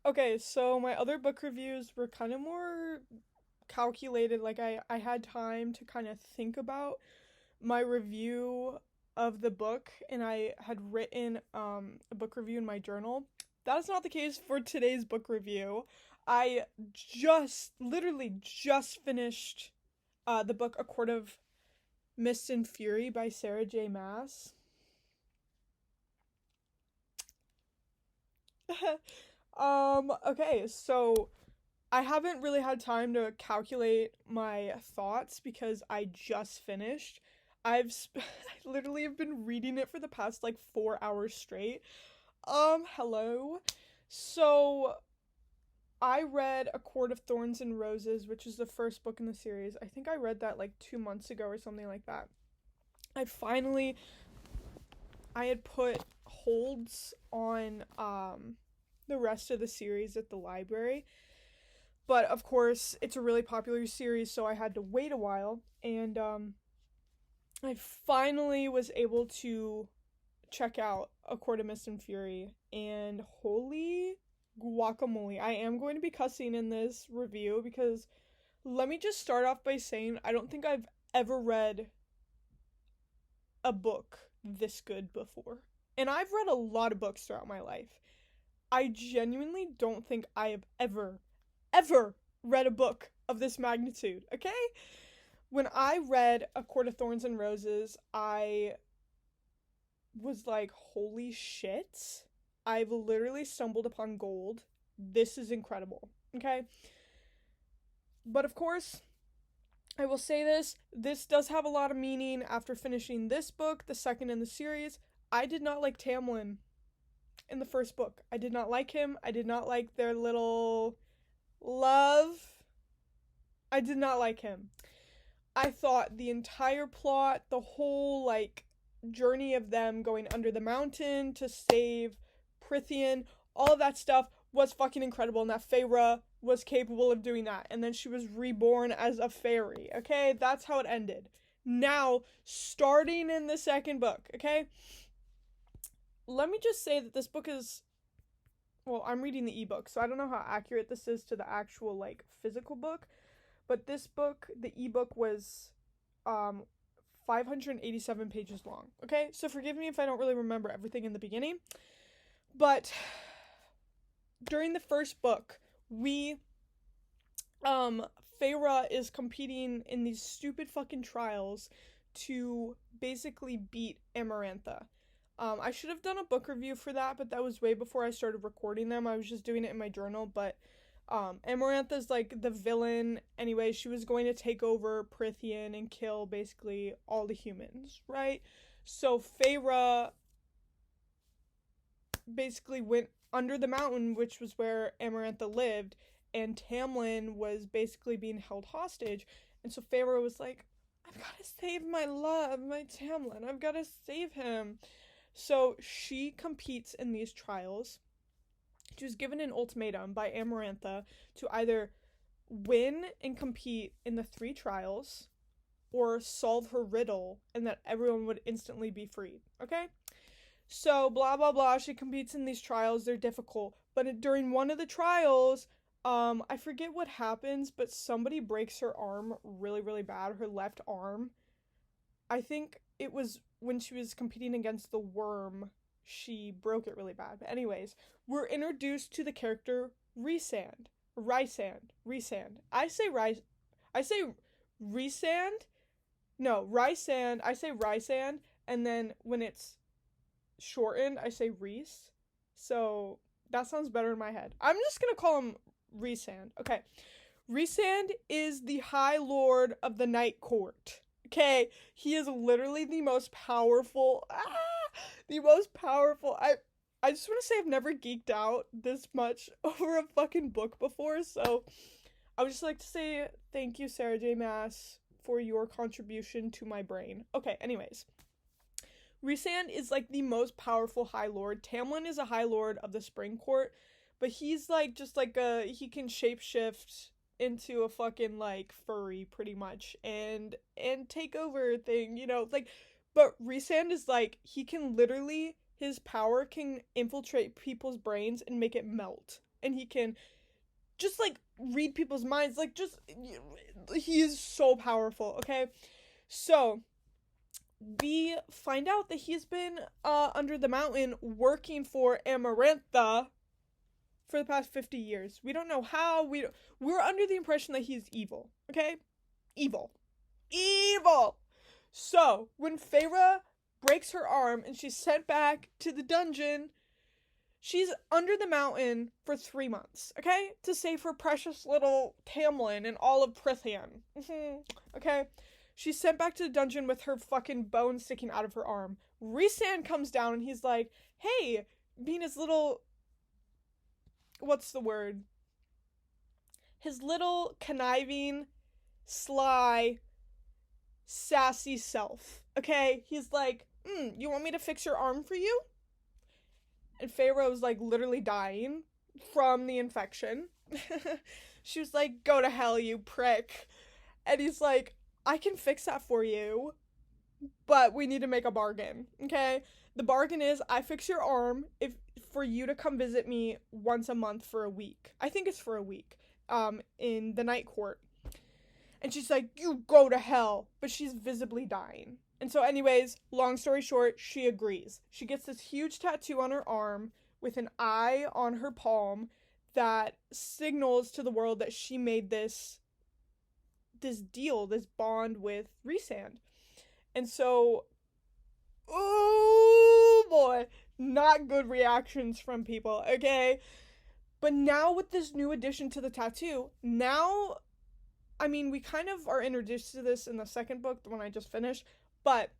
Okay, so my other book reviews were kind of more calculated. Like I had time to kind of think about my review of the book, and I had written a book review in my journal. That is not the case for today's book review. I literally just finished the book A Court of Mist and Fury by Sarah J. Maas. Okay, so I haven't really had time to calculate my thoughts because I just finished. I literally have been reading it for the past like 4 hours straight. Hello. So I read A Court of Thorns and Roses, which is the first book in the series. I think I read that like 2 months ago or something like that. I finally I had put holds on the rest of the series at the library. But of course, it's a really popular series, so I had to wait a while. And I finally was able to check out A Court of Mist and Fury. And holy guacamole, I am going to be cussing in this review because let me just start off by saying I don't think I've ever read a book this good before. And I've read a lot of books throughout my life. I genuinely don't think I have ever read a book of this magnitude, okay? When I read A Court of Thorns and Roses, I was like, holy shit. I've literally stumbled upon gold. This is incredible, okay? But of course, I will say this does have a lot of meaning after finishing this book, the second in the series. I did not like Tamlin in the first book. I did not like him. I did not like their little love. I did not like him. I thought the entire plot, the whole like journey of them going under the mountain to save Prithian, all of that stuff was fucking incredible, and that Feyre was capable of doing that. And then she was reborn as a fairy. Okay, that's how it ended. Now, starting in the second book, okay? Let me just say that this book is, well, I'm reading the ebook, so I don't know how accurate this is to the actual like physical book, but this book, the ebook was 587 pages long. Okay? So forgive me if I don't really remember everything in the beginning. But during the first book, we Feyre is competing in these stupid fucking trials to basically beat Amarantha. I should have done a book review for that, but that was way before I started recording them. I was just doing it in my journal, but Amarantha's like the villain. Anyway, she was going to take over Prithian and kill basically all the humans, right? So Feyre basically went under the mountain, which was where Amarantha lived, and Tamlin was basically being held hostage. And so Feyre was like, I've got to save my love, my Tamlin. I've got to save him. So she competes in these trials. She was given an ultimatum by Amarantha to either win and compete in the 3 trials or solve her riddle and that everyone would instantly be freed. Okay? So, blah, blah, blah. She competes in these trials. They're difficult. But during one of the trials, I forget what happens, but somebody breaks her arm really, really bad. Her left arm. I think it was when she was competing against the worm, she broke it really bad. But anyways, we're introduced to the character Rhysand. Rhysand. I say Rhysand. No, Rhysand. I say Rhysand, and then when it's shortened, I say Rhys. So that sounds better in my head. I'm just gonna call him Rhysand. Okay. Rhysand is the High Lord of the Night Court. Okay, he is literally the most powerful. The most powerful. I just want to say I've never geeked out this much over a fucking book before, so I would just like to say thank you, Sarah J. Maas, for your contribution to my brain. Okay, anyways. Rhysand is like the most powerful High Lord. Tamlin is a High Lord of the Spring Court, but he's like just like he can shapeshift into a fucking like furry pretty much and take over thing, like, but Rhysand is like he can literally, his power can infiltrate people's brains and make it melt. and he can just, like, read people's minds. Like, just, he is so powerful, okay? So, we find out that he's been, under the mountain working for Amarantha for the past 50 years. We don't know how. We're under the impression that he's evil, okay? Evil. So, when Feyre breaks her arm and she's sent back to the dungeon, she's under the mountain for 3 months, okay? To save her precious little Tamlin and all of Prythian. Okay? She's sent back to the dungeon with her fucking bone sticking out of her arm. Rhysand comes down and he's like, hey, being his little... what's the word? His little conniving, sly, sassy self. Okay? He's like, you want me to fix your arm for you? And Feyre was, like, literally dying from the infection. She was like, go to hell, you prick. And he's like, I can fix that for you, but we need to make a bargain, okay? The bargain is I fix your arm for you to come visit me once a month for a week. I think it's for a week, in the Night Court. And she's like, you go to hell. But she's visibly dying. And so anyways, long story short, she agrees. She gets this huge tattoo on her arm with an eye on her palm that signals to the world that she made this deal, this bond with Rhysand. And so, oh boy, not good reactions from people, okay? But now with this new addition to the tattoo, now, I mean, we kind of are introduced to this in the second book, the one I just finished, but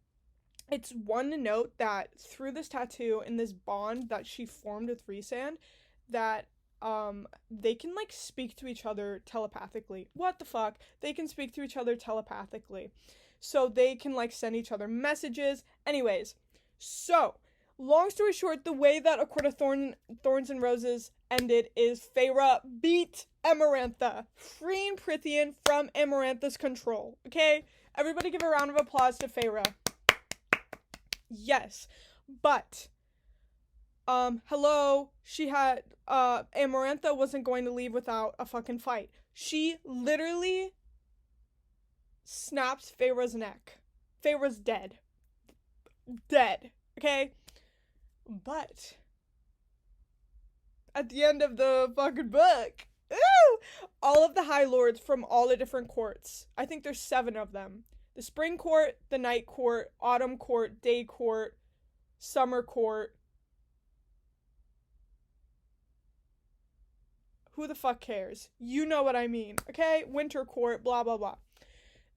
it's one to note that through this tattoo and this bond that she formed with Rhysand, that they can, like, speak to each other telepathically. What the fuck? They can speak to each other telepathically. So they can, like, send each other messages. Anyways, so, long story short, the way that A Court of Thorns and Roses ended is Feyre beat Amarantha, freeing Prythian from Amarantha's control. Okay? Everybody give a round of applause to Feyre. Yes. But, hello, she had, Amarantha wasn't going to leave without a fucking fight. She literally snaps Feyre's neck. Feyre's dead. Dead. Okay? But, at the end of the fucking book, all of the High Lords from all the different courts, I think there's 7 of them. The Spring Court, the Night Court, Autumn Court, Day Court, Summer Court. Who the fuck cares? You know what I mean, okay? Winter Court, blah, blah, blah.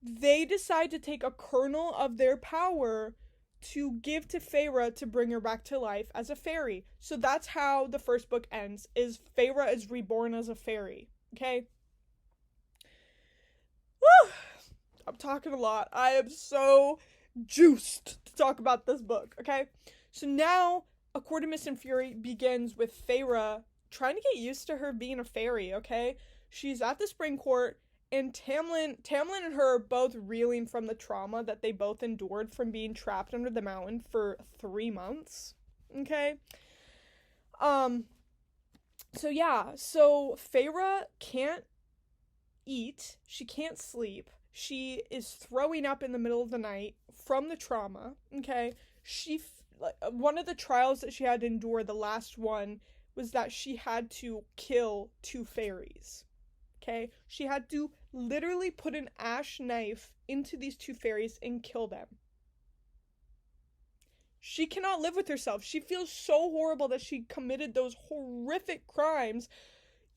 They decide to take a kernel of their power to give to Feyre to bring her back to life as a fairy. So that's how the first book ends, is Feyre is reborn as a fairy, okay? Woo! I'm talking a lot. I am so juiced to talk about this book, okay? So now, A Court of Mist and Fury begins with Feyre trying to get used to her being a fairy, okay? She's at the Spring Court, and Tamlin and her are both reeling from the trauma that they both endured from being trapped under the mountain for 3 months, okay? So yeah, so Feyre can't eat, she can't sleep, she is throwing up in the middle of the night from the trauma, okay? One of the trials that she had to endure, the last one, was that she had to kill 2 fairies, okay? She had to literally put an ash knife into these 2 fairies and kill them. She cannot live with herself. She feels so horrible that she committed those horrific crimes,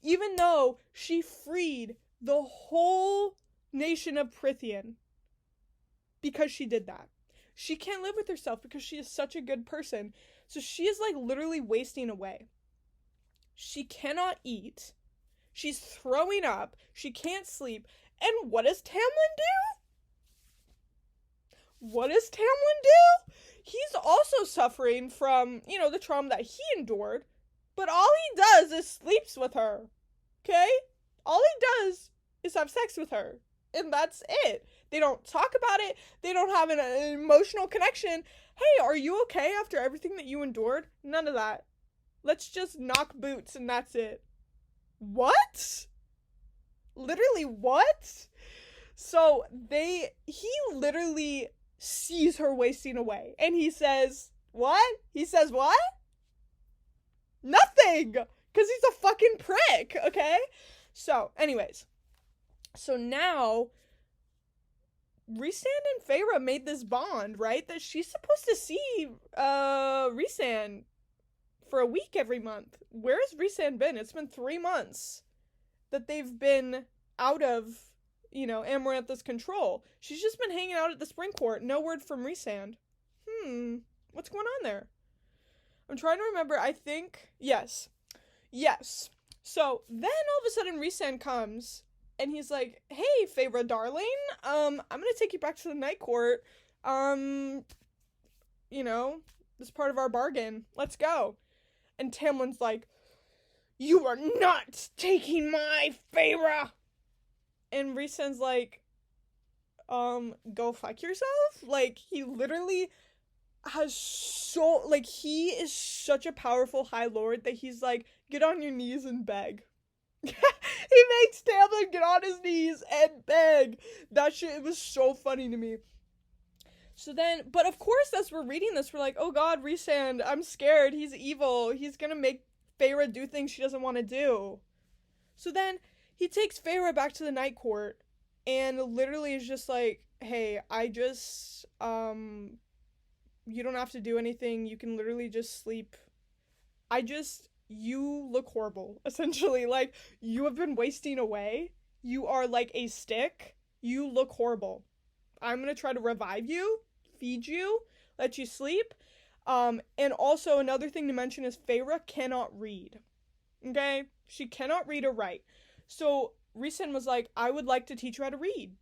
even though she freed the whole nation of Prythian because she did that. She can't live with herself because she is such a good person. So she is, like, literally wasting away. She cannot eat. She's throwing up. She can't sleep. And what does Tamlin do? What does Tamlin do? He's also suffering from, the trauma that he endured. But all he does is sleeps with her. Okay? All he does is have sex with her. And that's it. They don't talk about it. They don't have an emotional connection. Hey, are you okay after everything that you endured? None of that. Let's just knock boots and that's it. What? Literally what? So he literally sees her wasting away, and he says, what? He says what? Nothing! Because he's a fucking prick, okay? So, anyways. So now, Rhysand and Feyre made this bond, right? That she's supposed to see, Rhysand for a week every month. Where has Rhysand been? It's been 3 months that they've been out of, Amarantha's control. She's just been hanging out at the Spring Court. No word from Rhysand. What's going on there? I'm trying to remember. I think, yes. So, then all of a sudden Rhysand comes, and he's like, hey, Feyre, darling, I'm gonna take you back to the Night Court. This is part of our bargain. Let's go. And Tamlin's like, you are not taking my Feyre! And Rhysand's like, go fuck yourself? Like, he literally he is such a powerful High Lord that he's like, get on your knees and beg. He makes Tamlin get on his knees and beg. That shit, it was so funny to me. So then, but of course, as we're reading this, we're like, oh god, Rhysand, I'm scared. He's evil. He's gonna make Feyre do things she doesn't want to do. So then, he takes Feyre back to the Night Court, and literally is just like, hey, you don't have to do anything. You can literally just sleep. You look horrible, essentially. Like, you have been wasting away. You are like a stick. You look horrible. I'm gonna try to revive you, feed you, let you sleep. And also another thing to mention is Feyre cannot read. Okay? She cannot read or write. So Rhysand was like, I would like to teach you how to read.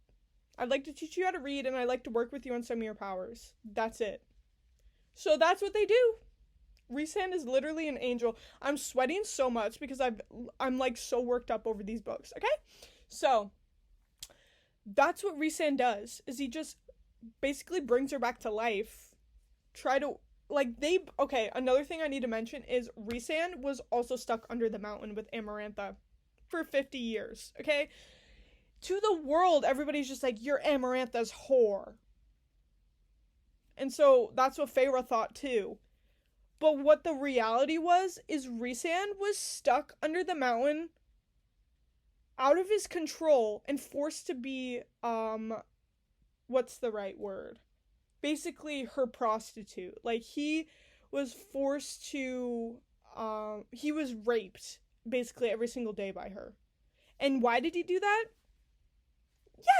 I'd like to teach you how to read, and I'd like to work with you on some of your powers. That's it. So that's what they do. Rhysand is literally an angel. I'm sweating so much because I'm like so worked up over these books, okay? So, that's what Rhysand does, is he just basically brings her back to life. Another thing I need to mention is Rhysand was also stuck under the mountain with Amarantha for 50 years, okay? To the world, everybody's just like, you're Amarantha's whore. And so that's what Feyre thought too. But what the reality was, is Rhysand was stuck under the mountain, out of his control, and forced to be, what's the right word? Basically, her prostitute. Like, he was forced to, he was raped, basically, every single day by her. And why did he do that?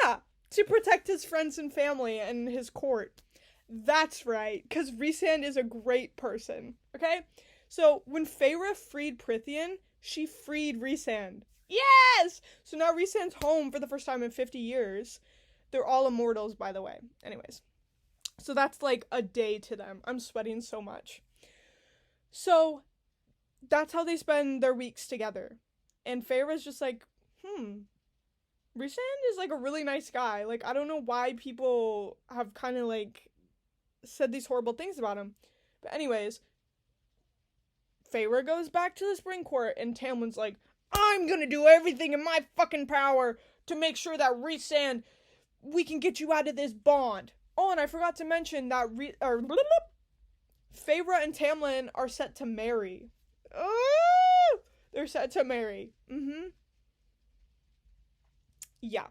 Yeah, to protect his friends and family and his court. That's right, because Rhysand is a great person, okay? So, when Feyre freed Prythian, she freed Rhysand. Yes! So now Rhysand's home for the first time in 50 years. They're all immortals, by the way. Anyways. So that's like a day to them. I'm sweating so much. So, that's how they spend their weeks together. And Feyre's just like, Rhysand is like a really nice guy. Like, I don't know why people have kind of like said these horrible things about him. But anyways, Feyre goes back to the Spring Court, and Tamlin's like, I'm gonna do everything in my fucking power to make sure that Rhysand, we can get you out of this bond. Oh, and I forgot to mention that Feyre and Tamlin are set to marry. Oh, they're set to marry. Yeah.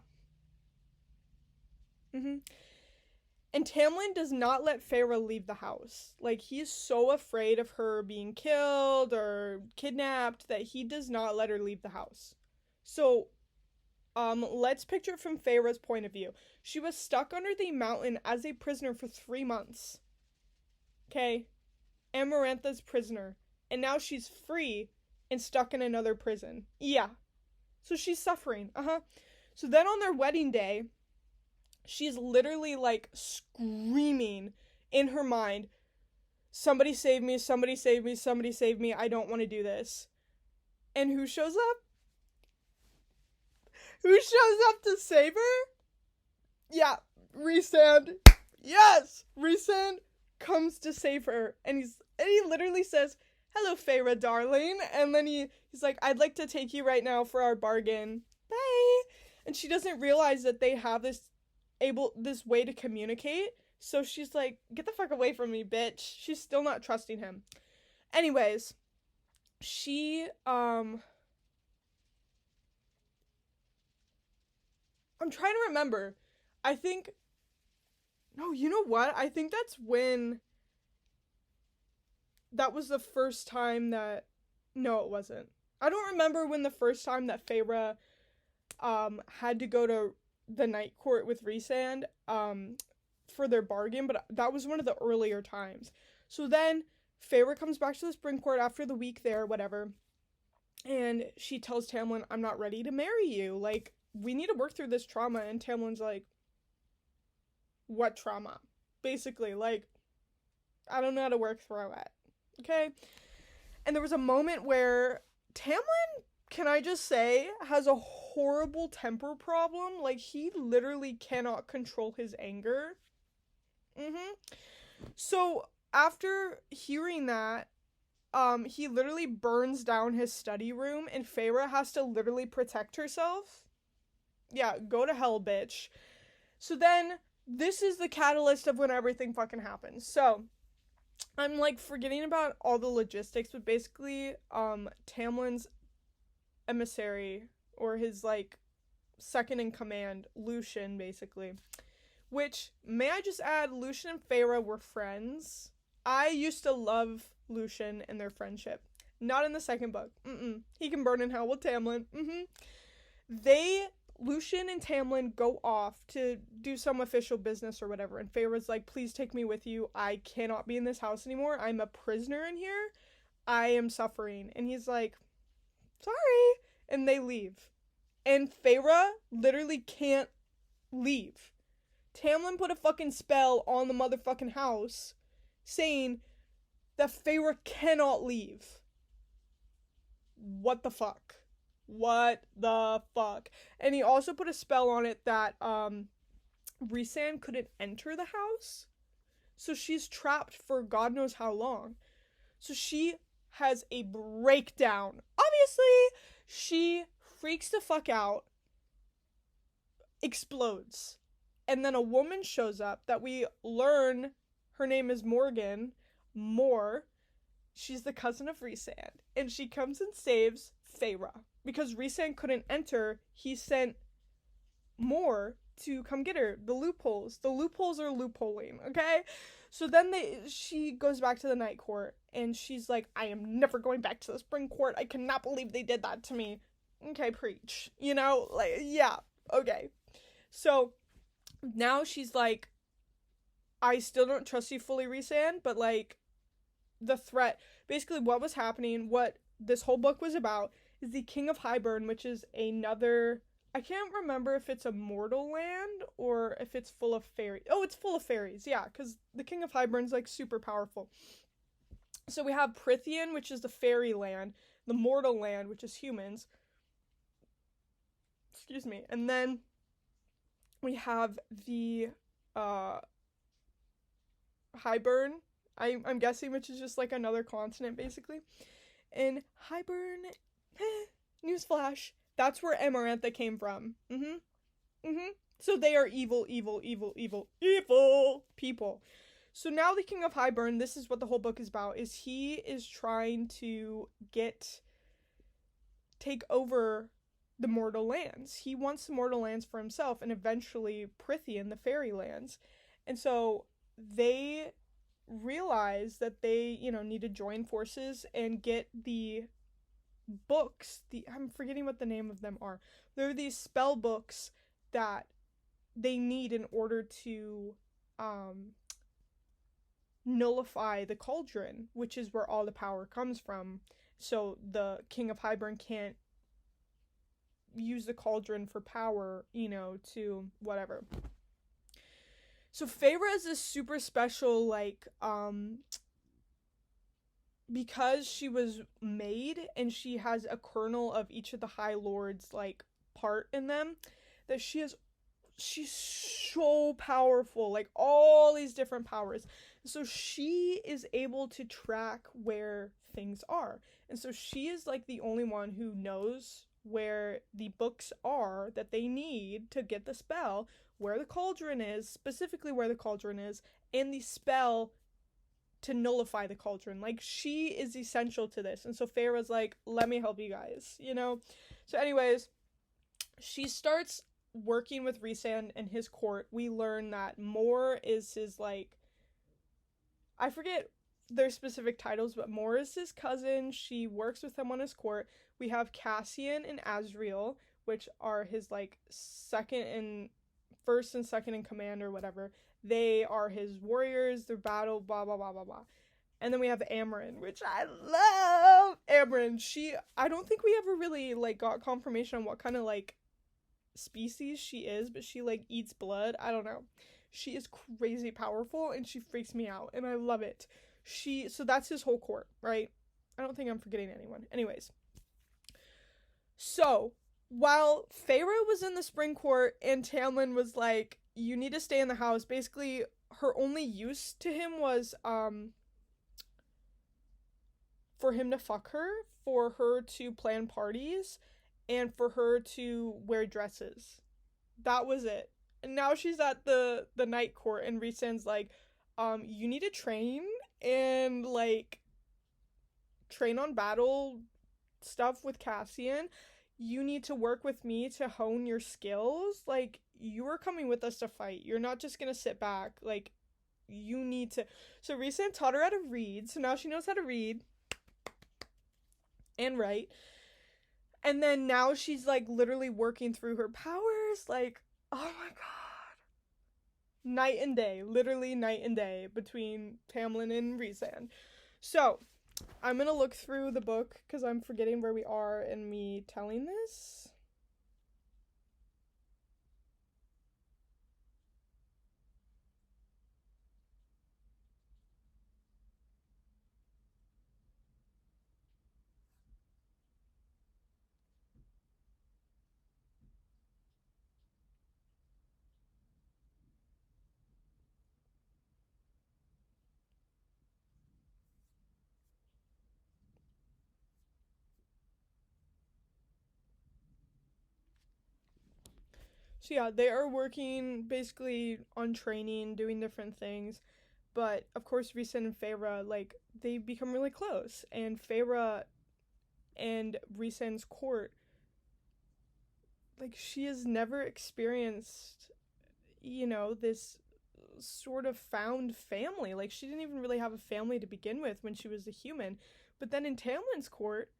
And Tamlin does not let Feyre leave the house. Like, he's so afraid of her being killed or kidnapped that he does not let her leave the house. So, let's picture it from Feyre's point of view. She was stuck under the mountain as a prisoner for 3 months. Okay? Amarantha's prisoner. And now she's free and stuck in another prison. Yeah. So she's suffering. So then on their wedding day, she's literally, like, screaming in her mind, somebody save me, somebody save me, somebody save me, I don't want to do this. And who shows up? Who shows up to save her? Yeah, Rhysand. Yes! Rhysand comes to save her. And he literally says, hello, Feyre, darling. And then he's like, I'd like to take you right now for our bargain. Bye. And she doesn't realize that they have this way to communicate. So she's like, get the fuck away from me, bitch. She's still not trusting him. Anyways, I'm trying to remember. I think, no, you know what? I think that was the first time no, it wasn't. I don't remember when the first time that Feyre, had to go to the night court with Rhysand, for their bargain, but that was one of the earlier times. So then Feyre comes back to the Spring Court after the week there, whatever, and she tells Tamlin, I'm not ready to marry you. Like, we need to work through this trauma. And Tamlin's like, what trauma? Basically, like, I don't know how to work through it. Okay? And there was a moment where Tamlin, can I just say, has a horrible temper problem. Like, he literally cannot control his anger. So, after hearing that, he literally burns down his study room, and Feyre has to literally protect herself. Yeah, go to hell, bitch. So then, this is the catalyst of when everything fucking happens. So, I'm, like, forgetting about all the logistics, but basically, Tamlin's emissary, or his, like, second in command, Lucien, basically, which, may I just add, Lucien and Feyre were friends. I used to love Lucien and their friendship. Not in the second book. He can burn in hell with Tamlin. Lucien and Tamlin go off to do some official business or whatever, and Feyre's like, please take me with you. I cannot be in this house anymore. I'm a prisoner in here. I am suffering. And he's like, sorry. And they leave. And Feyre literally can't leave. Tamlin put a fucking spell on the motherfucking house saying that Feyre cannot leave. What the fuck? What the fuck? And he also put a spell on it that Rhysand couldn't enter the house. So she's trapped for God knows how long. So she has a breakdown. Obviously, she freaks the fuck out, explodes. And then a woman shows up that we learn her name is Morgan. She's the cousin of Rhysand. And she comes and saves Feyre. Because Rhysand couldn't enter, he sent Mor to come get her. The loopholes. The loopholes are loopholing, okay? So then she goes back to the night court, and she's like, I am never going back to the Spring Court. I cannot believe they did that to me. Okay, preach. You know? Like, yeah. Okay. So now she's like, I still don't trust you fully, Rhysand, but, like, the threat, basically what was happening, what this whole book was about, is the King of Hybern, which is another, I can't remember if it's a mortal land or if it's full of fairies. Oh, it's full of fairies, yeah, because the King of Hybern's, like, super powerful. So we have Prythian, which is the fairy land, the mortal land, which is humans. Excuse me. And then we have the Hybern, I'm guessing, which is just, like, another continent, basically. And Hybern, newsflash, that's where Amarantha came from. So they are evil people. So now the King of Hybern, this is what the whole book is about, is he is trying to take over the mortal lands. He wants the mortal lands for himself, and eventually Prythian, the fairy lands. And so they realize that they, need to join forces and get the books, I'm forgetting what the name of them are. They're these spell books that they need in order to nullify the cauldron, which is where all the power comes from. So the King of Hybern can't use the cauldron for power, to whatever. So Feyre is this super special, like, because she was made and she has a kernel of each of the High Lords, like, part in them, that she's so powerful, like, all these different powers. So she is able to track where things are. And so she is like the only one who knows where the books are that they need to get the spell, where the cauldron is, specifically where the cauldron is, and the spell to nullify the cauldron. Like, she is essential to this. And so Feyre's like, let me help you guys, you know? So, anyways, she starts working with Rhysand and his court. We learn that Mor is his, like, I forget their specific titles, but Mor is his cousin. She works with him on his court. We have Cassian and Azriel, which are his, like, first and second in command or whatever. They are his warriors, their battle, blah, blah, blah, blah, blah. And then we have Amren, which I love. Amren, I don't think we ever really, like, got confirmation on what kind of, like, species she is, but she, like, eats blood. I don't know. She is crazy powerful, and she freaks me out, and I love it. So that's his whole court, right? I don't think I'm forgetting anyone. Anyways. So, while Feyre was in the spring court, and Tamlin was like, you need to stay in the house, basically, her only use to him was, for him to fuck her, for her to plan parties, and for her to wear dresses. That was it. And now she's at the night court, and Rhysand's like, you need to train and, like, train on battle stuff with Cassian. You need to work with me to hone your skills. Like, you are coming with us to fight. You're not just gonna sit back. Like, you need to. So Rhysand taught her how to read, so now she knows how to read and write. And then now she's, like, literally working through her powers. Like, oh my god. Night and day. Literally night and day between Tamlin and Rhysand. So, I'm gonna look through the book because I'm forgetting where we are in me telling this. So yeah, they are working basically on training, doing different things. But of course, Rhysand and Feyre, like, they become really close. And Feyre and Rhysand's court, like, she has never experienced, this sort of found family. Like, she didn't even really have a family to begin with when she was a human. But then in Tamlin's court,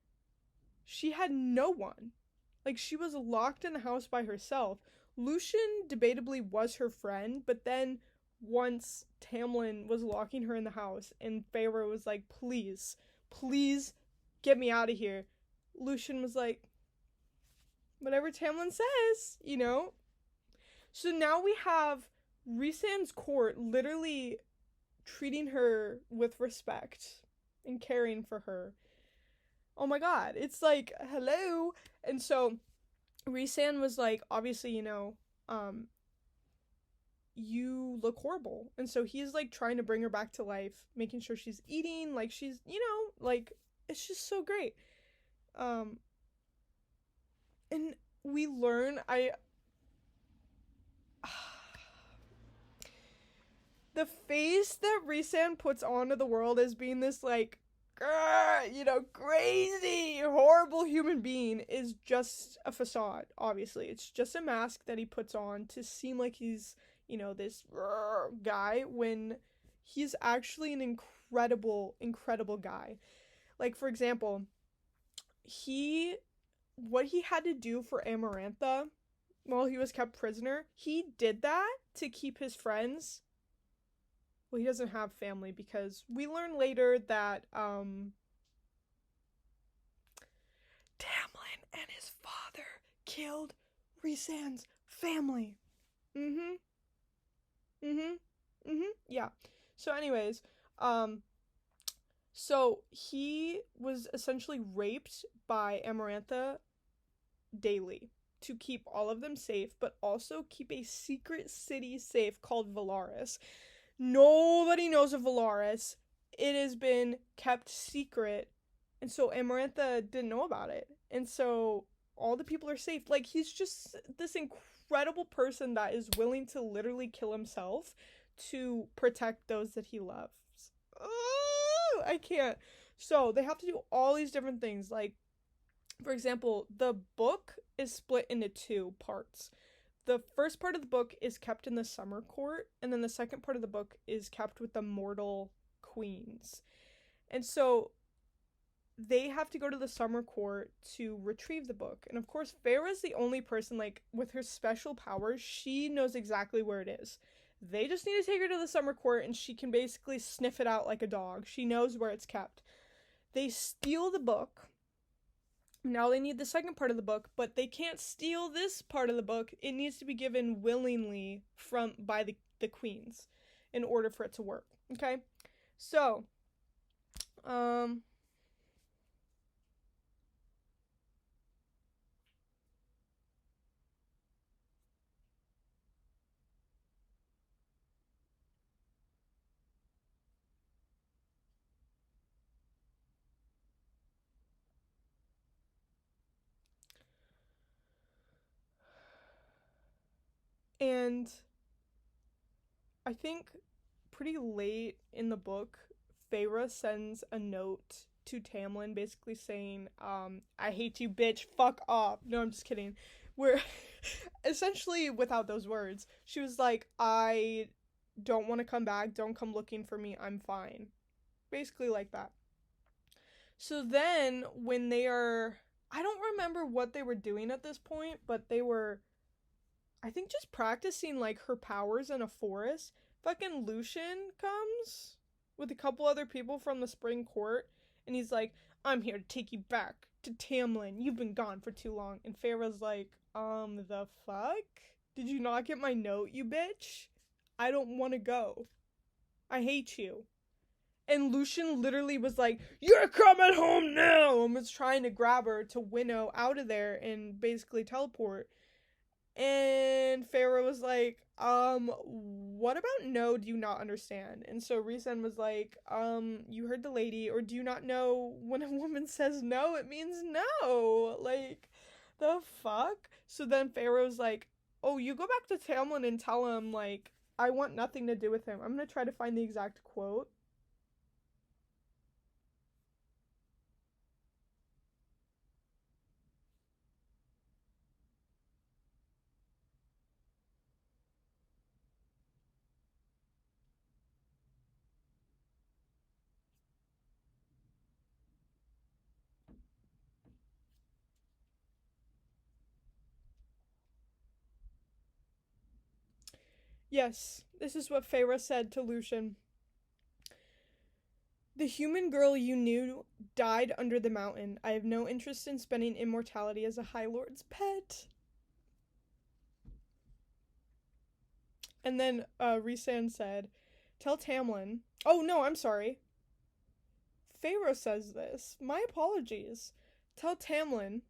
she had no one. Like, she was locked in the house by herself. Lucien debatably was her friend, but then once Tamlin was locking her in the house and Feyre was like, please, please get me out of here, Lucien was like, whatever Tamlin says, So now we have Rhysand's court literally treating her with respect and caring for her. Oh my god, it's like, hello. And so Rhysand was like, obviously, you look horrible. And so he's, like, trying to bring her back to life, making sure she's eating, like, she's, like, it's just so great. And we learn, the face that Rhysand puts onto the world as being this, like, crazy, horrible human being is just a facade, obviously. It's just a mask that he puts on to seem like he's, this guy when he's actually an incredible, incredible guy. Like, for example, what he had to do for Amarantha while he was kept prisoner, he did that to keep his friends. Well, he doesn't have family because we learn later that Tamlin and his father killed Rhysand's family. Yeah. So anyways, so he was essentially raped by Amarantha daily to keep all of them safe, but also keep a secret city safe called Valaris. Nobody knows of Valaris. It has been kept secret. And so Amarantha didn't know about it. And so all the people are safe. Like, he's just this incredible person that is willing to literally kill himself to protect those that he loves. Oh, I can't. So they have to do all these different things. Like, for example, the book is split into two parts. The first part of the book is kept in the summer court, and then the second part of the book is kept with the mortal queens. And so they have to go to the summer court to retrieve the book. And of course, Farah's the only person, like, with her special powers, she knows exactly where it is. They just need to take her to the summer court, and she can basically sniff it out like a dog. She knows where it's kept. They steal the book. Now they need the second part of the book, but they can't steal this part of the book. It needs to be given willingly by the queens in order for it to work. Okay? So, and I think pretty late in the book, Feyre sends a note to Tamlin basically saying, I hate you, bitch, fuck off. No, I'm just kidding. Where essentially, without those words, she was like, I don't want to come back, don't come looking for me, I'm fine. Basically like that. So then when they are, I don't remember what they were doing at this point, but they were, I think, just practicing like her powers in a forest. Fucking Lucian comes with a couple other people from the spring court, and he's like, I'm here to take you back to Tamlin, you've been gone for too long. And Feyre's like, the fuck? Did you not get my note, you bitch? I don't want to go, I hate you. And Lucian literally was like, you're coming home now, and was trying to grab her to winnow out of there and basically teleport. And Pharaoh was like, what about no, do you not understand? And so Rhysand was like, you heard the lady, or do you not know when a woman says no, it means no? Like, the fuck? So then Pharaoh's like, oh, you go back to Tamlin and tell him, like, I want nothing to do with him. I'm gonna try to find the exact quote. Yes, this is what Feyre said to Lucian. The human girl you knew died under the mountain. I have no interest in spending immortality as a High Lord's pet. And then Rhysand said, tell Tamlin. Oh, no, I'm sorry. Feyre says this. My apologies. Tell Tamlin,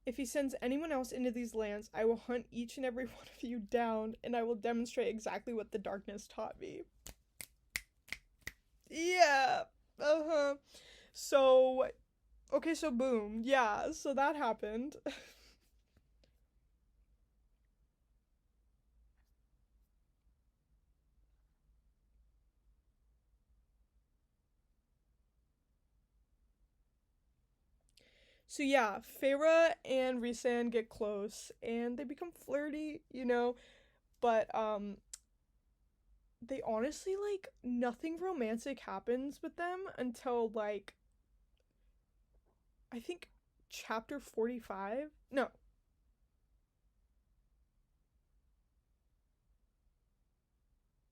if he sends anyone else into these lands, I will hunt each and every one of you down, and I will demonstrate exactly what the darkness taught me. Yeah. Uh-huh. So, okay, so boom. Yeah, so that happened. So yeah, Feyre and Rhysand get close and they become flirty, but they honestly, like, nothing romantic happens with them until, like, I think chapter 45. No.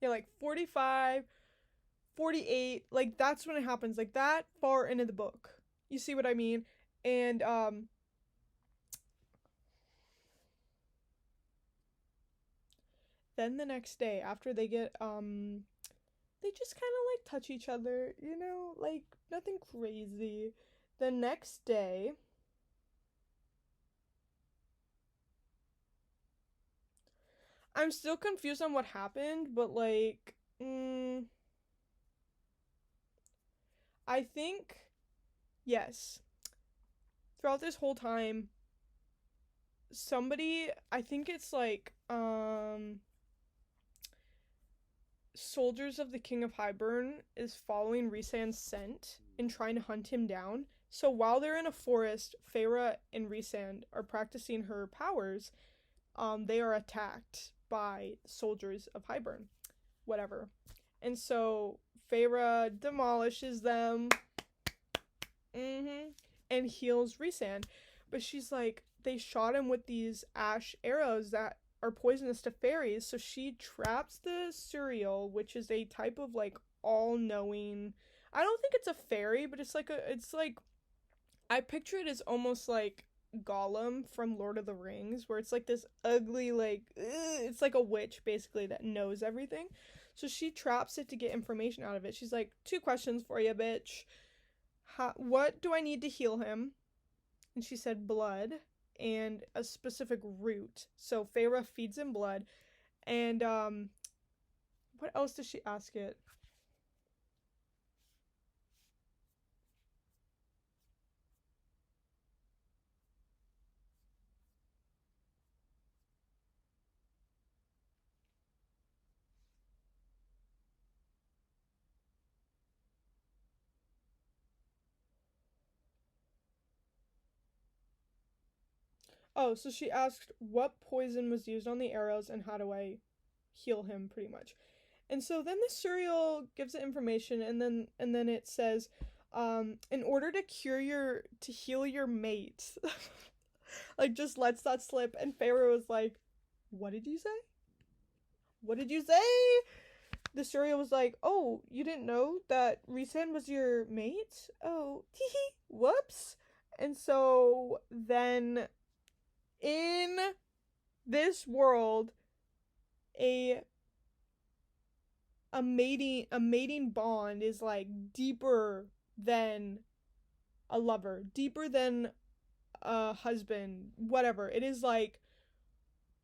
Yeah, like 45, 48, like that's when it happens, like that far into the book. You see what I mean? And then the next day after they get they just kind of like touch each other, like nothing crazy. The next day, I'm still confused on what happened, but like Mm, I think yes. Throughout this whole time, somebody, I think it's like soldiers of the King of Highburn is following Rhysand's scent and trying to hunt him down. So while they're in a forest, Feyre and Rhysand are practicing her powers. They are attacked by soldiers of Highburn, whatever. And so Feyre demolishes them, and heals Rhysand. But she's like, they shot him with these ash arrows that are poisonous to fairies. So she traps the Suriel, which is a type of like all-knowing. I don't think it's a fairy, but it's like I picture it as almost like Gollum from Lord of the Rings, where it's like this ugly, like, it's like a witch basically that knows everything. So she traps it to get information out of it. She's like, two questions for you, bitch. What do I need to heal him? And she said blood and a specific root. So Feyre feeds him blood. And what else does she ask it? Oh, so she asked what poison was used on the arrows and how do I heal him, pretty much. And so then the Suriel gives it information, and then it says, in order to heal your mate, like just lets that slip. And Pharaoh was like, "What did you say? What did you say?" The Suriel was like, "Oh, you didn't know that Rhysand was your mate? Oh, hee hee, whoops." And so then in this world, a a mating bond is like deeper than a lover, deeper than a husband, whatever. It is like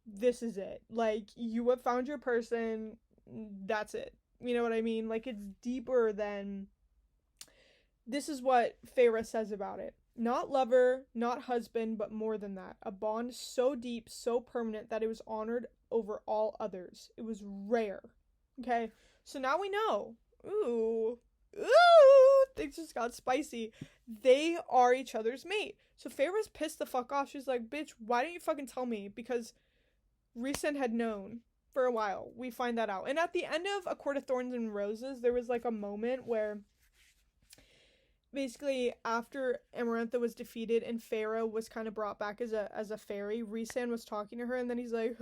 this is it. Like you have found your person, that's it. You know what I mean? Like it's deeper than this is what Feyre says about it. Not lover, not husband, but more than that. A bond so deep, so permanent that it was honored over all others. It was rare. Okay? So now we know. Ooh. Ooh. Things just got spicy. They are each other's mate. So Feyre's pissed the fuck off. She's like, bitch, why didn't you fucking tell me? Because Rhysand had known for a while. We find that out. And at the end of A Court of Thorns and Roses, there was like a moment where basically after Amarantha was defeated and Feyre was kind of brought back as a fairy, Rhysand was talking to her, and then he's like,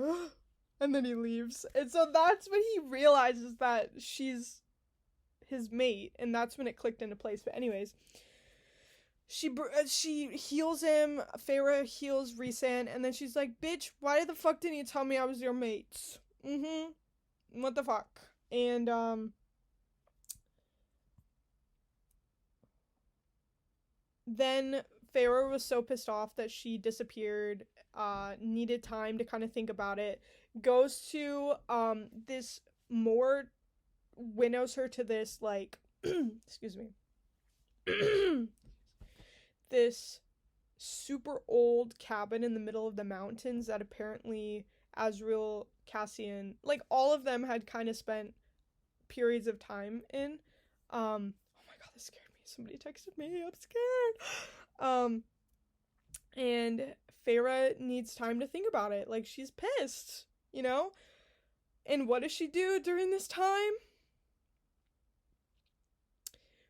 and then he leaves. And so that's when he realizes that she's his mate, and that's when it clicked into place. But anyways, she heals him. Feyre heals Rhysand, and then she's like, "Bitch, why the fuck didn't you tell me I was your mate? What the fuck?" And then Feyre was so pissed off that she disappeared, needed time to kind of think about it, goes to this more winnows her to this like excuse me this super old cabin in the middle of the mountains that apparently Azriel, Cassian, like all of them had kind of spent periods of time in. Oh my god, this scared me. Somebody texted me. I'm scared. And Feyre needs time to think about it. Like she's pissed, you know? And what does she do during this time?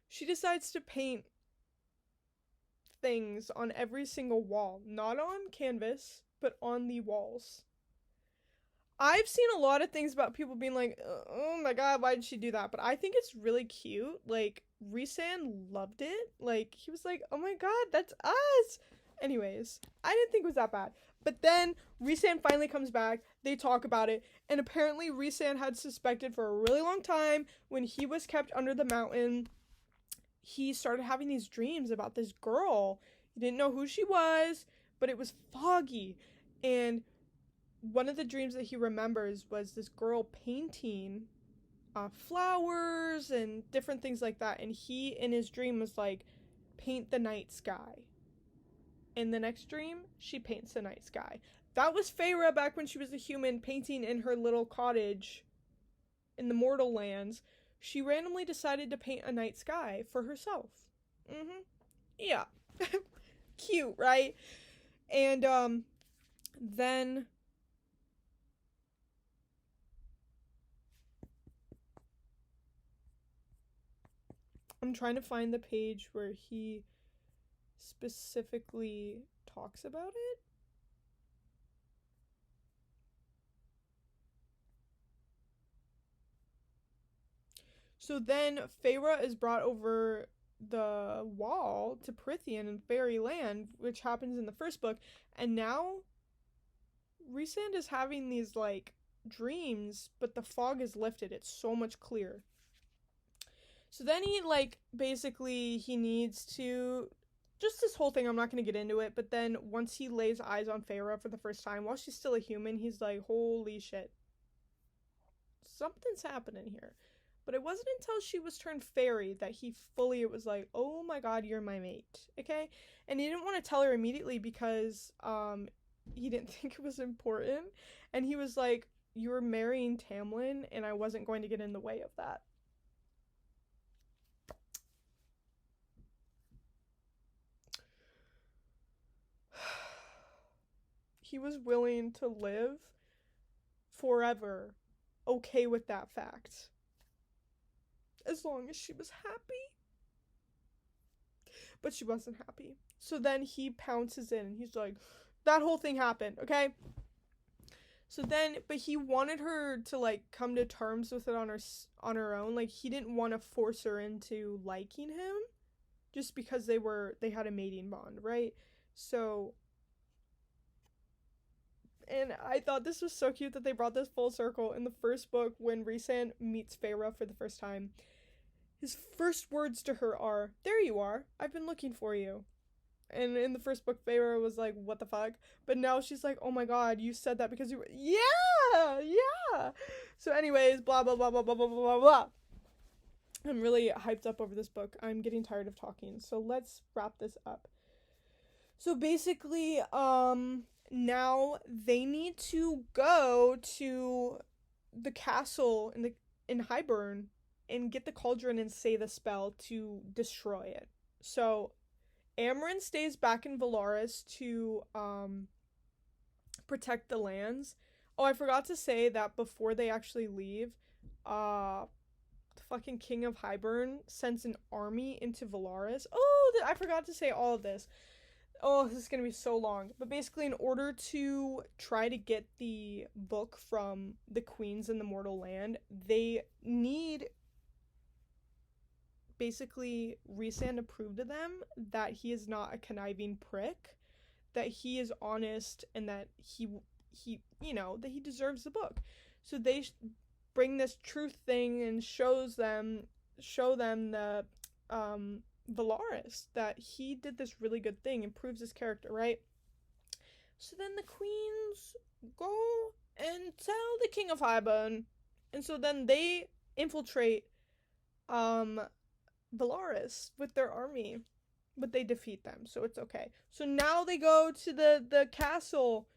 She decides to paint things on every single wall, not on canvas, but on the walls. I've seen a lot of things about people being like, "Oh my god, why did she do that?" But I think it's really cute. Like Rhysand loved it. Like he was like, "Oh my god, that's us." Anyways, I didn't think it was that bad. But then Rhysand finally comes back. They talk about it, and apparently Rhysand had suspected for a really long time when he was kept under the mountain. He started having these dreams about this girl. He didn't know who she was, but it was foggy. And one of the dreams that he remembers was this girl painting flowers and different things like that. And he, in his dream, was like, paint the night sky. In the next dream, she paints the night sky. That was Feyre back when she was a human painting in her little cottage in the mortal lands. She randomly decided to paint a night sky for herself. Yeah. Cute, right? And then I'm trying to find the page where he specifically talks about it. So then Feyre is brought over the wall to Prythian and Fairy Land, which happens in the first book, and now Rhysand is having these like dreams, but the fog is lifted. It's so much clearer. So then he like basically he needs to just this whole thing, I'm not going to get into it, but then once he lays eyes on Feyre for the first time while she's still a human, he's like, holy shit. Something's happening here. But it wasn't until she was turned fairy that he fully, it was like, oh my god, you're my mate, okay? And he didn't want to tell her immediately because he didn't think it was important. And he was like, you're marrying Tamlin, and I wasn't going to get in the way of that. He was willing to live forever, okay with that fact. As long as she was happy. But she wasn't happy. So then he pounces in and he's like, that whole thing happened, okay? So then, but he wanted her to like come to terms with it on her own. Like he didn't want to force her into liking him just because they had a mating bond, right? So, and I thought this was so cute that they brought this full circle in the first book when Rhysand meets Feyre for the first time. His first words to her are, there you are, I've been looking for you. And in the first book, Feyre was like, what the fuck? But now she's like, oh my god, you said that because you were, yeah. So anyways, blah, blah, blah, blah, blah, blah, blah, blah. I'm really hyped up over this book. I'm getting tired of talking. So let's wrap this up. So basically, now they need to go to the castle in Hybern and get the cauldron and say the spell to destroy it. So Amren stays back in Velaris to protect the lands. Oh, I forgot to say that before they actually leave, the fucking King of Hybern sends an army into Velaris. Oh, I forgot to say all of this. Oh, this is going to be so long. But basically, in order to try to get the book from the queens in the mortal land, they need basically Rhysand to prove to them that he is not a conniving prick, that he is honest, and that he that he deserves the book. So they bring this truth thing and show them the Velaris that he did this really good thing and proves his character, right? So then the queens go and tell the King of Hybern, and so then they infiltrate Velaris with their army, but they defeat them, so it's okay. So now they go to the castle.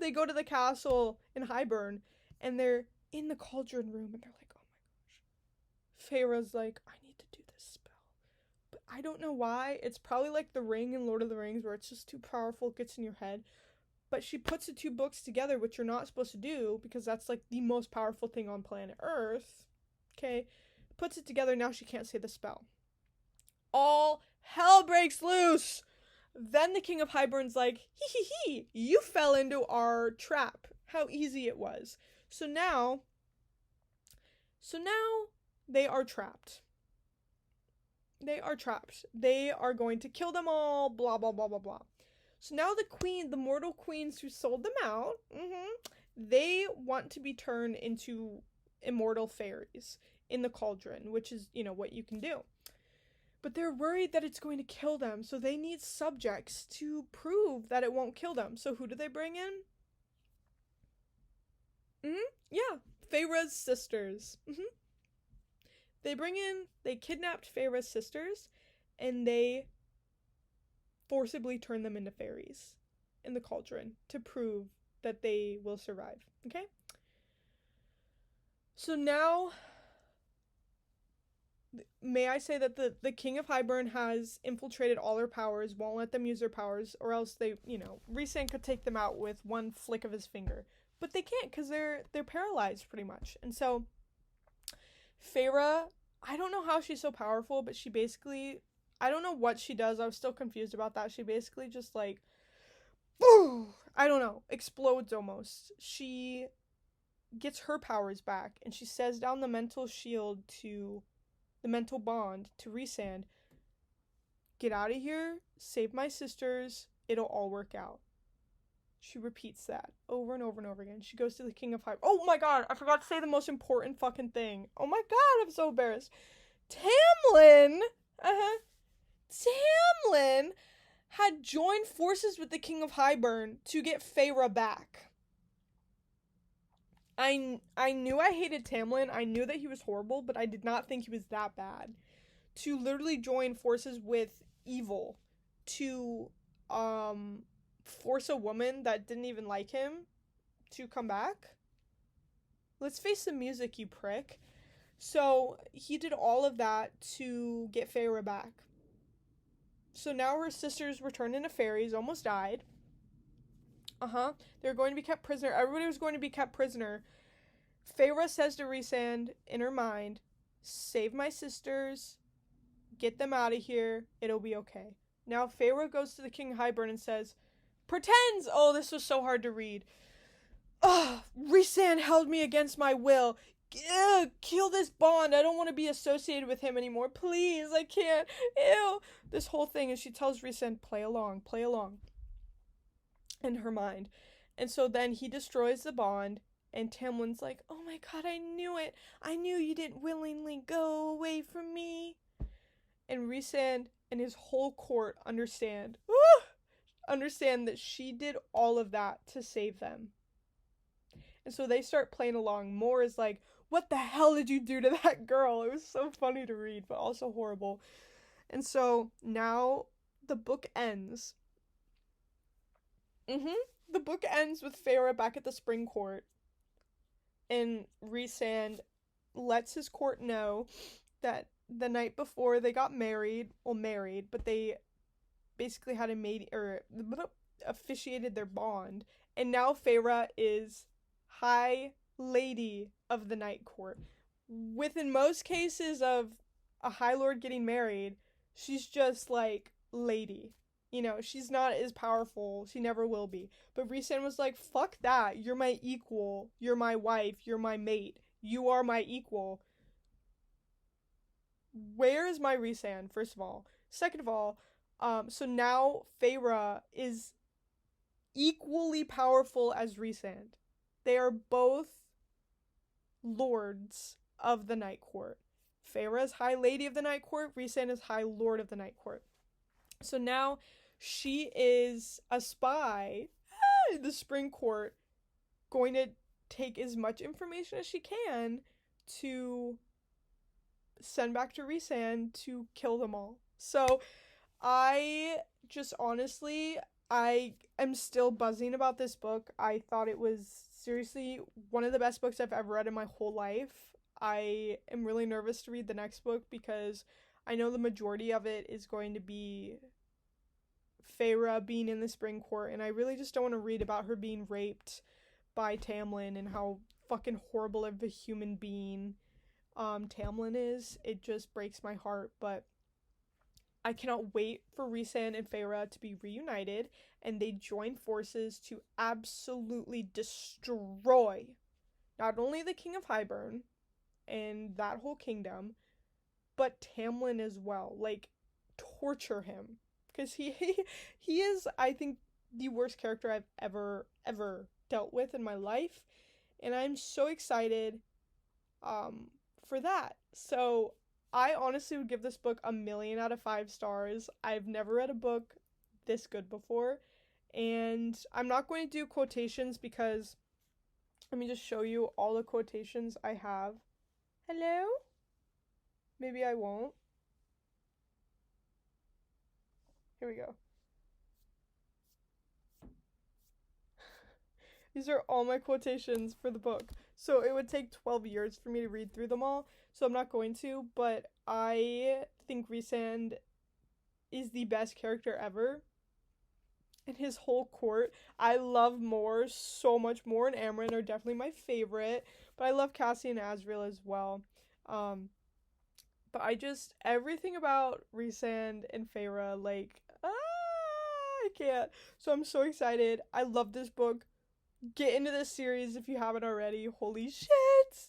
They go to the castle in Hybern, and they're in the cauldron room, and they're like, oh my gosh. Feyre's like, I need to do this spell. But I don't know why. It's probably like the ring in Lord of the Rings where it's just too powerful, it gets in your head. But she puts the two books together, which you're not supposed to do, because that's like the most powerful thing on planet Earth. Okay? Puts it together, now she can't say the spell. All hell breaks loose! Then the King of Hybern's like, hee, you fell into our trap. How easy it was. So now they are trapped. They are trapped. They are going to kill them all, blah, blah, blah, blah, blah. So now the mortal queens who sold them out, they want to be turned into immortal fairies in the cauldron, which is, what you can do. But they're worried that it's going to kill them, so they need subjects to prove that it won't kill them. So who do they bring in? Yeah, Feyre's sisters. They kidnapped Feyre's sisters, and they forcibly turn them into fairies in the cauldron to prove that they will survive. Okay? So now, may I say that the King of Hybern has infiltrated all her powers, won't let them use their powers, or else they, Rhysand could take them out with one flick of his finger. But they can't, because they're paralyzed pretty much. And so Feyre, I don't know how she's so powerful, but she basically, I don't know what she does. I was still confused about that. She basically just like, I don't know, explodes almost. She gets her powers back, and she says down the mental shield to the mental bond to Rhysand, get out of here, save my sisters, it'll all work out. She repeats that over and over and over again. She goes to the King of Hybern. Oh my god, I forgot to say the most important fucking thing. Oh my god, I'm so embarrassed. Tamlin had joined forces with the King of Hybern to get Feyre back. I knew I hated Tamlin. I knew that he was horrible, but I did not think he was that bad. To literally join forces with evil to force a woman that didn't even like him to come back. Let's face the music, you prick. So he did all of that to get Feyre back. So now her sisters were turned into fairies, almost died. They were going to be kept prisoner. Everybody was going to be kept prisoner. Feyre says to Rhysand in her mind, save my sisters, get them out of here, it'll be okay. Now Feyre goes to the King of Hybern and says, pretends! Oh, this was so hard to read. Rhysand held me against my will. Kill this bond. I don't want to be associated with him anymore. Please, I can't. Ew. This whole thing, and she tells Rhysand, play along. In her mind. And so then he destroys the bond, and Tamlin's like, oh my god, I knew it. I knew you didn't willingly go away from me. And Rhysand and his whole court understand that she did all of that to save them. And so they start playing along. Mor is like, what the hell did you do to that girl? It was so funny to read, but also horrible. And so now the book ends. The book ends with Feyre back at the Spring Court. And Rhysand lets his court know that the night before they got married, but they basically had officiated their bond. And now Feyre is High Lady of the Night Court. Within most cases of a High Lord getting married, she's just like lady. She's not as powerful. She never will be. But Rhysand was like, fuck that. You're my equal. You're my wife. You're my mate. You are my equal. Where is my Rhysand, first of all? Second of all, so now Feyre is equally powerful as Rhysand. They are both lords of the Night Court. Feyre is High Lady of the Night Court. Rhysand is High Lord of the Night Court. So now she is a spy in the Spring Court, going to take as much information as she can to send back to Rhysand to kill them all. So I just honestly, I am still buzzing about this book. I thought it was seriously one of the best books I've ever read in my whole life. I am really nervous to read the next book because I know the majority of it is going to be Feyre being in the Spring Court, and I really just don't want to read about her being raped by Tamlin and how fucking horrible of a human being Tamlin is. It just breaks my heart, but I cannot wait for Rhysand and Feyre to be reunited, and they join forces to absolutely destroy not only the King of Hybern and that whole kingdom, but Tamlin as well. Like, torture him. Because he is, I think, the worst character I've ever dealt with in my life. And I'm so excited for that. So I honestly would give this book 1,000,000 out of 5 stars. I've never read a book this good before. And I'm not going to do quotations because Let me just show you all the quotations I have. Hello? Maybe I won't. Here we go. These are all my quotations for the book. So it would take 12 years for me to read through them all, so I'm not going to, but I think Rhysand is the best character ever. And his whole court, I love more, so much more, and Amryn are definitely my favorite, but I love Cassie and Asriel as well. Um, but I just, everything about Rhysand and Feyre, like, I can't. So I'm so excited. I love this book. Get into this series if you haven't already. Holy shit!